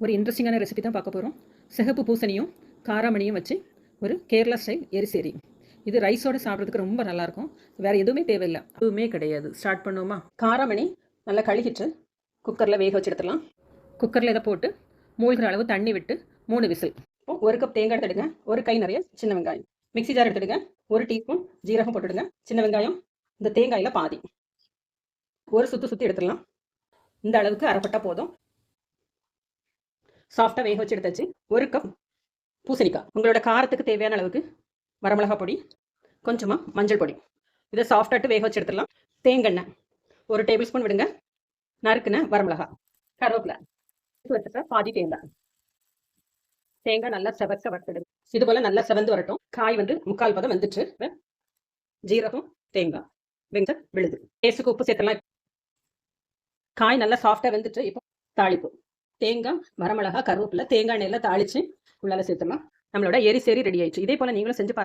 ஒரு இன்ட்ரெஸ்டிங்கான ரெசிபி தான் பார்க்க போகிறோம். சிகப்பு பூசணியும் காராமணியும் வச்சு ஒரு கேரளா ஸ்டைல் எரிசேரி. இது ரைஸோடு சாப்பிட்றதுக்கு ரொம்ப நல்லாயிருக்கும். வேறு எதுவுமே தேவையில்லை, எதுவுமே கிடையாது. ஸ்டார்ட் பண்ணுவோமா? காராமணி நல்லா கழுகிட்டு குக்கரில் வேக வச்சு எடுத்துடலாம். குக்கரில் இதை போட்டு மூழ்கிற அளவு தண்ணி விட்டு 3 விசில். ஒரு கப் தேங்காய் எடுத்துடுங்க, ஒரு கை நிறைய சின்ன வெங்காயம், மிக்சி ஜார் எடுத்துடுங்க, 1 டீஸ்பூன் ஜீரகம் போட்டுடுங்க, சின்ன வெங்காயம் இந்த தேங்காயில் பாதி, ஒரு சுற்றி எடுத்துடலாம். இந்த அளவுக்கு அரைப்பட்டா போதும். சாஃப்டாக வேக வச்சு எடுத்தாச்சு. 1 கப் பூசணிக்காய், உங்களோட காரத்துக்கு தேவையான அளவுக்கு வரமிளகா பொடி, கொஞ்சமாக மஞ்சள் பொடி. இதை சாஃப்டாட்டு வேக வச்சு எடுத்துடலாம். தேங்காய் 1 டேபிள் ஸ்பூன் விடுங்க, நறுக்குன வரமிளகா, கருவேப்பிலை வச்சுட்டா பாதி தேங்காய். தேங்காய் நல்லா செவக்க வறுத்துடுங்க. இது போல் நல்லா செவந்து வரட்டும். காய் வந்து 3/4 பதம் வந்துட்டு, ஜீரகம் தேங்காய் வெங்காயம் விழுது, டேஸ்ட்டுக்கு உப்பு சேர்த்தலாம். காய் நல்லா சாஃப்டாக வெந்துட்டு இப்போ தாளிப்பு. தேங்காய், வரமிளகா, கருவேப்பிலை, தேங்காய் எண்ணெயில் தாளித்து உள்ளால சேர்த்துலாம். நம்மளோட எரிசேரி ரெடி ஆயிடுச்சு. இதே போல் நீங்களும் செஞ்சு